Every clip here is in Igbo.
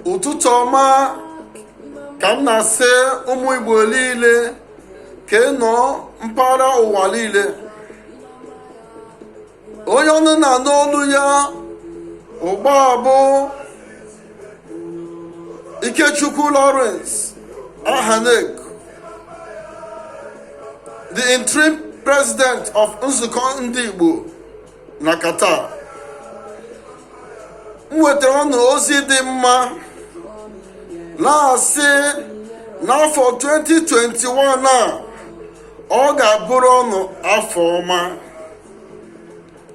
ụtụtụ ọma ka m na-asị ụmụ Igbo niile ka ị nọ mpaghara ụwa niile. Onye ọnụ na-anụ olu ya ụgbọ bụ Ikechukwu Lawrence Ahanego, the interim president of Nzukọ Ndị Igbo na Qatar. M wetara ọnụ ozi dị mma na-asị n'afọ 2021 a ọ ga-abụrụ ọnụ afọ ọma.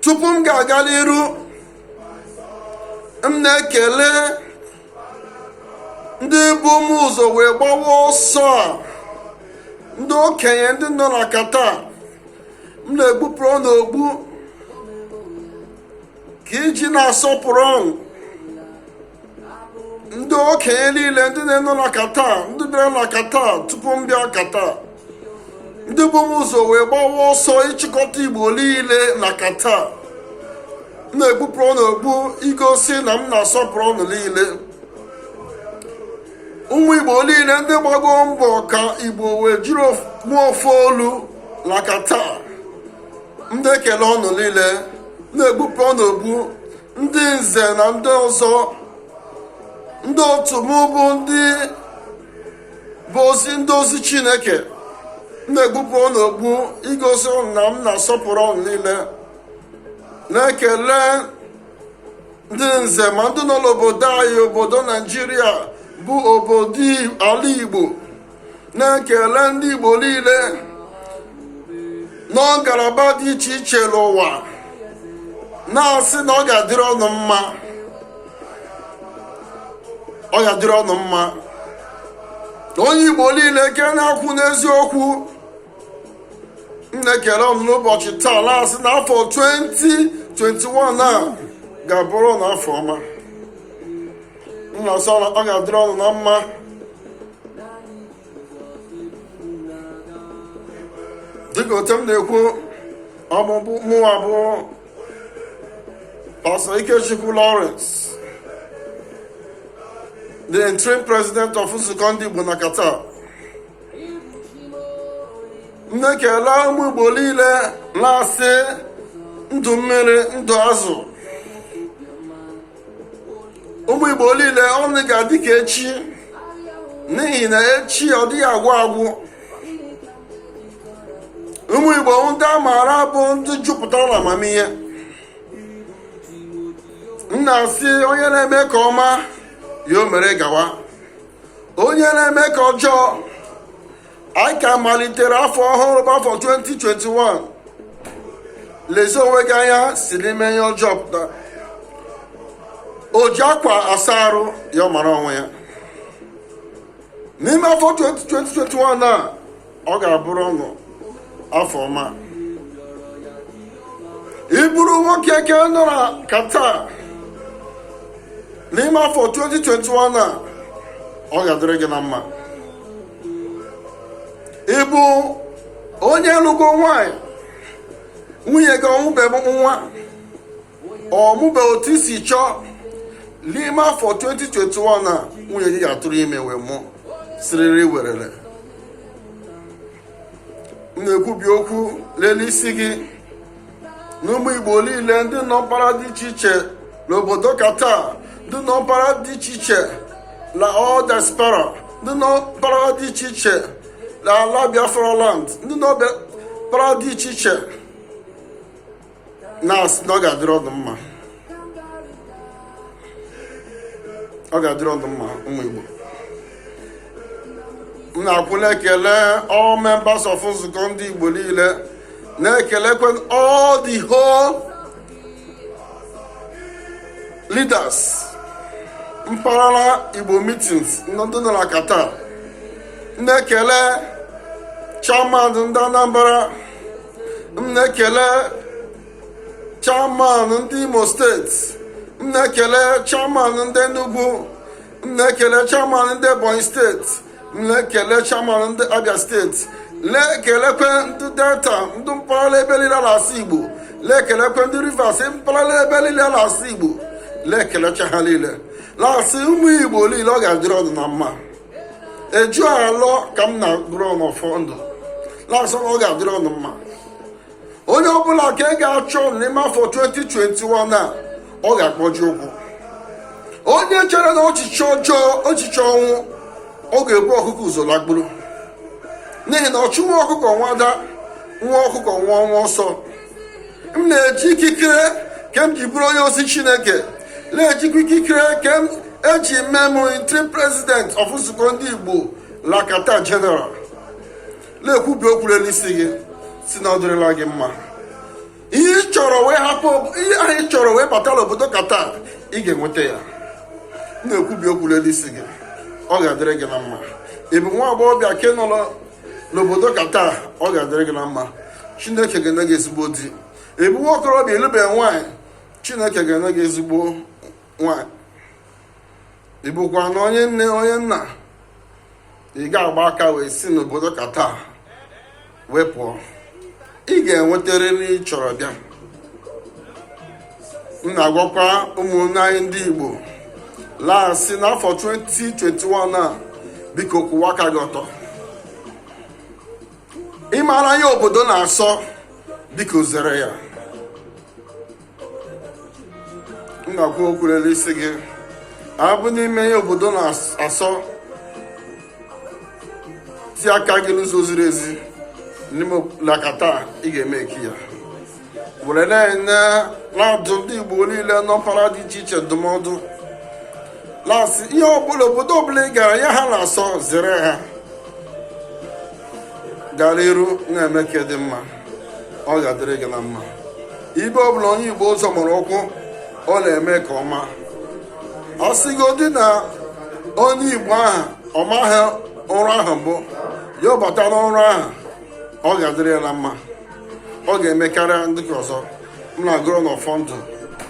Tupu m ga-aga n'iru, m na-ekele ndị bụ m ụzọ wee gbawa ọsọ a, ndị okenye ndị nọ na Qatar. M na-egbupụrụ n'ogbu ka iji na-asọpụrụ ọnụ ndị okenye niile ndị na-enọ na Qatar, ndị bịara na Qatar tupu m bịa Qatar, ndị bụ m ụzọ wee gbawa ọsọ ịchịkọta Igbo niile na Qatar. M na-egbupụrụ n'ogbu igosi na m na-asọpụrụ ọnụ niile. Ụmụ Igbo niile ndị gbago mbọ ka Igbo wee jiri mụọ ofe olu na Qatar, ndị ekele ọnụ niile. Na-egbupụ n'ogbu ndị nze na ndị ọzọ, ndị otu m bụ ndị bụ ndị ozi Chineke. Na-egbupụ n'ogbu igosi na m na-asọpụrụ ọnụ niile. Na-ekele ndị nze ma ndị nọ n'obodo anyị, obodo Naijiria bụ obodo ala Igbo. Na-ekele ndị Igbo niile nọ ngalaba dị iche iche n'ụwa, na-asị na ọ ga-adịrị ọnụ mma, ọ ga-adịrị ọnụ mma. Onye Igbo niile ke na-akwụ n'eziokwu, m na-ekele ọnụ n'ụbọchị taa, na-asị na afọ 2021 a ga-abụrụ n'afọ ọma. M na-asị ọ ga-adịrị ọnụ na mma. Dịka otu m na-ekwu, ọmụmụ mụwa bụ Pastor Ikechukwu Lawrence, the interim president of Nzukọ Ndị Igbo na Qatar. M na-ekele ụmụ Igbo niile na-asị ndụ mmiri ndụ azụ. Ụmụ Igbo niile ọnụ ga-adị ka echi, n'ihi na echi ọ dịghị agwụ agwụ. Ụmụ Igbo ndị a maara bụ ndị jupụtara na amamihe. M na-asị onye na-eme ka ọma ya o mere gawa, onye na-eme ka ọjọọ. Anyị ka malitere afọ ọhụrụ bụ afọ 2021. Lezie onwe gị anya si n'ime ihe ọjọọ pụta. O ji akwa asa arụ ya ọ mara onwe ya. N'ime afọ 2021 a ọ ga-abụrụ ọnụ afọ ọma. Ị bụrụ nwoke ke nọ na Qatar, n'ime afọ 2021 a ọ ga-adịrị gị na mma. Ị bụ onye lụgo nwanyị, nwunye gị ọmụbeghị nwa, ọmụbeghị otu isi chọọ, n'ime afọ 2021 a nwunye gị ga-atụrụ ime wee mụọ siriri werere. M na-ekwubi okwu lelee isi gị na ụmụ Igbo niile ndị nọ mpaghara dị iche iche n'obodo Qatar, ndị nọ mpaghara dị iche iche na all diaspora, ndị nọ mpaghara dị iche iche na ala Biafra land, ndị nọ mpaghara dị iche iche, na-asị na ọ ga-adịrị ọdụ mma, ọ ga-adịrị ọdụ mma. Ụmụ Igbo, m na-akwụ na-ekele all members of Nzukọ Ndị Igbo niile, na-ekelekwe all the whole leaders mpaghara Igbo meetings ndị nọ na Qatar. Na-ekele chairman ndị Anambra, m na-ekele chairman ndị Imo steeti, m na-ekele chairman ndị Enugu, m na-ekele chairman ndị Ebonyi steeti, m na-ekele chairman ndị Abia steeti, na-ekelekwe ndị Delta, ndị mpaghara ebe niile na-asụ Igbo, na-ekelekwe ndị Rivers, mpaghara ebe niile na-asụ Igbo, na-ekelecha ha niile. lasị ụmụ Igbo niile ọ ga-adịrị ọnụ na mma. Eju alọ ka m na-agụrụ ọnọfọ ndụ lasị ọ ga-adịrị ọnụ mma. Onye ọbụla ka ị ga-achọ n'ime afọ 2021 a ọ ga-akpọji ụkwụ. Onye chere na ọchịchị ọjọọ, ọchịchị ọnwụ, ọ ga-ekwu ọkụkọ ụzọ lagburu. N'ihi na ọchụ nwa ọkụkọ nwada, nwa ọkụkọ nwa ọnwa ọsọ. M na-eji ikikere ka m ji bụrụ onye ozi Chineke, na-ejikwa ikikere ka m eji mee m interim president of nzukọ ndị Igbo Lakata General. Na-ekwubi okwu n'isi gị si na ọ dịrịla gị mma. Ihe ị chọrọ wee hapụ, ihe ahụ ị chọrọ wee bata n'obodo Qatar, ị ga-enweta ya. Na-ekwubi okwu n'isi gị, ọ ga-adịrị gị na mma. Ị bụ nwa agbọghọbịa ke nọ n'obodo Qatar, ọ ga-adịrị gị na mma. Chineke ga-enye gị ezigbo di. Ị bụ nwa okorobịa ịlụbeghị nwaanyị, Chineke ga-enye gị ezigbo nwaanyị. Ị bụkwa na onye nne onye nna, ị ga-agba aka wee si n'obodo Qatar wee pụọ. Ị ga-enwetarịrị ị chọrọ bịa. M na-agwakwa ụmụnne anyị ndị Igbo laasị n'afọ 2021 a, biko kwụwa aka gị ọtọ. Ị maara ya obodo na-asọ, biko zere ya. M na-agwa okwu n'isi gị, abụ n'ime ya obodo na-asọ, ti aka gị n'ụzọ ziri ezi n'ime Lakata, ị ga-eme eki ya. Were na-adụ ndị Igbo niile nọ mpaghara dị iche iche ndụmọdụ lasị ihe ọbụla obodo ọbụla ị gara ya ha na-asọ, zere ha. Gara iru na-eme ka dị mma, ọ ga-adịrị gị na mma. Ibe ọbụla onye Igbo ụzọ mụrụ ụkwụ, ọ na-eme ka ọma. Ọ sịgodị na onye Igbo ahụ ọ maghị ọrụ ahụ mbụ, ya ọ bata n'ọrụ ahụ, ọ ga-adịrị ya na mma. Ọ ga-eme karịa ndị ọzọ. M na-agụrụ n'ọfọ ndụ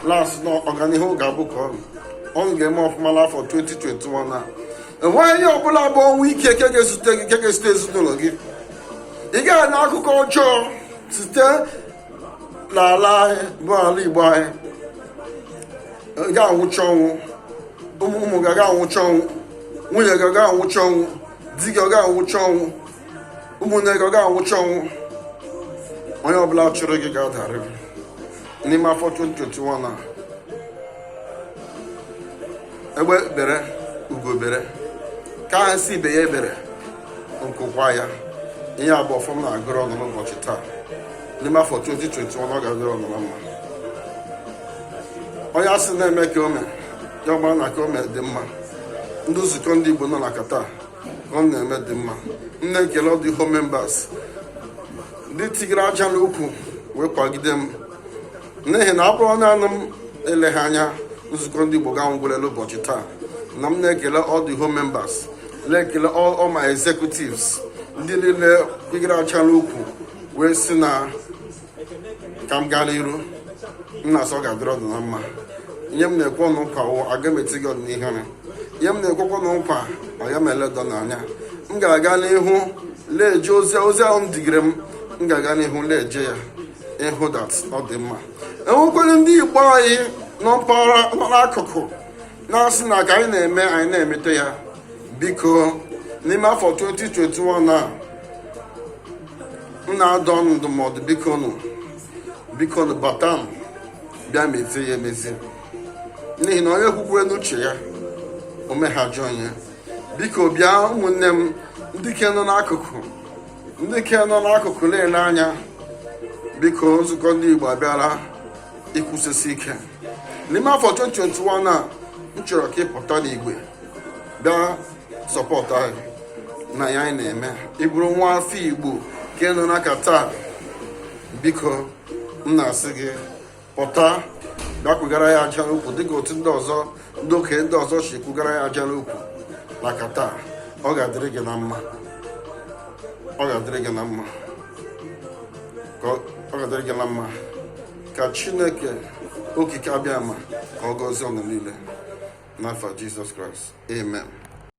lasị na ọganihu ga-abụ ka ọnụ ga-eme ọfụma n'afọ 2021 a. Enweghị ihe ọbụla bụ ọnwụ ike ke ga-ezute gị, ke ga-ezute ezinụlọ gị. Ị gaghị na akụkọ ọjọọ site n'ala anyị bụ ala Igbo anyị. Ị ga-anwụcha ọnwụ, ụmụ gị ga-anwụcha ọnwụ, nwunye gị ga-anwụcha ọnwụ, di gị ga-anwụcha ọnwụ, ụmụnne gị ga-anwụcha ọnwụ. Onye ọbụla chụrụ gị ga-adarịrị n'ime afọ 2021 a. Egbe bere, ugo bere, ka ha si ibe ya ebere, nkụkwa ya. Ihe abụọ fọm na-agụrụ ọnụ n'ụbọchị taa. N'ime afọ 2021 ọ ga-agụrụ ọnụ na mma. Onye asị na-eme ka ome, ya gbara na ka ome dị mma. Ndị nzukọ ndị Igbo nọ na Qatar ka ọ na-eme dị mma. Nne ekele ọ dị home members ndị tigara aja n'ukwu wee kwagide m, n'ihi na ọ bụrụ naanị m eleghị anya nzukọ ndị Igbo ga-ngwụlele ụbọchị taa. Na m na-ekele all the home members, na-ekele all my executives, ndị niile kwigara aja n'ukwu wee si na ka m gaa n'iru. M na-asọ ga-adịrị ọdụ na mma. Ihe m na-ekwe ọnụ nkwa wụ aga m eti gị ọdụ n'ihere. Ihe m na-ekwekwa ọnụ nkwa aga m eledọ n'anya. M ga-aga n'ihu leje ozi ahụ m digere m ga-aga n'ihu leje ya ịhụ dat ọ dị mma. Enwekwere ndị Igbo anyị nọ mpaghara nọ n'akụkụ na-asị na ka anyị na-eme anyị na-emete ya. Biko n'ime afọ 2021 a, m na-adọ ndụmọdụ, biko nụ bata m bịa mezie ya emezi. N'ihi na onye kwukwere n'uche ya o meghajọ onye. Biko bịa ụmụnne m ndị ke nọ n'akụkụ na-ele anya. Biko nzukọ ndị Igbo abịara ikwusisi ike. N'ime afọ 2021 a, m chọrọ ka ị pụta n'igwe bịa sọpọtụ anyị na ya anyị na-eme. Ị bụrụ nwa afọ Igbo ke nọ na Qatar, biko m na-asị gị pụta bịa kwugara ya aja n'ukwu dịka otu ndị ọzọ, ndị okenye ndị ọzọ si kwugara ya aja n'ukwu na Qatar. Ọ ga-adịrị gị na mma. Ọ ga-adịrị gị na mma. Ọ ga-adịrị gị na mma. Ka Chineke okike abịa ma ka ọ gọzie ọnụ niile n'afọ Jizọs Kraịst. Amen.